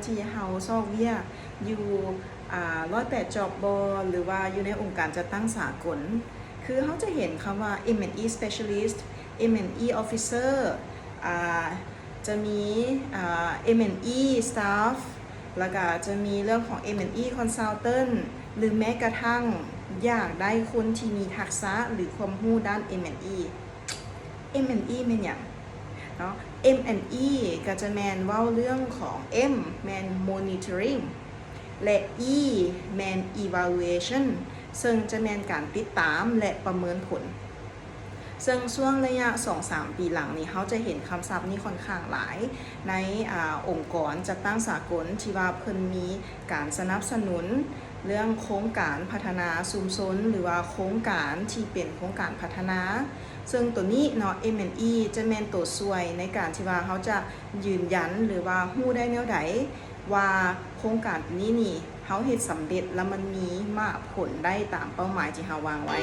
ที่เฮาซอกเวียอยู่108 job board หรือว่าอยู่ในองค์การจัดตั้งสากลคือเขาจะเห็นคำว่า M&E specialist M&E officer จะมีM&E staff แล้วก็จะมีเรื่องของ M&E consultant หรือแม้กระทั่งอยากได้คนที่มีทักษะหรือความรู้ด้าน M&E เป็นอย่างเนาะ M&E ก็จะแมนว่าเรื่องของ M แมน monitoring และ E แมน evaluation ซึ่งจะแมนการติดตามและประเมินผลซึ่งช่วงระยะ 2-3 ปีหลังนี้เขาจะเห็นคำศัพท์นี้ค่อนข้างหลายในองค์กรจัดตั้งสากลที่ว่าเพิ่นมีการสนับสนุนเรื่องโครงการพัฒนาชุมชนหรือว่าโครงการที่เป็นโครงการพัฒนาซึ่งตัวนี้เนาะ M&E จะแม่นตัวช่วยในการที่ว่าเขาจะยืนยันหรือว่าฮู้ได้แนวใดว่าโครงการนี้นี่เขาเฮ็ดสำเร็จแล้วมันมีมาผลได้ตามเป้าหมายที่เขาวางไว้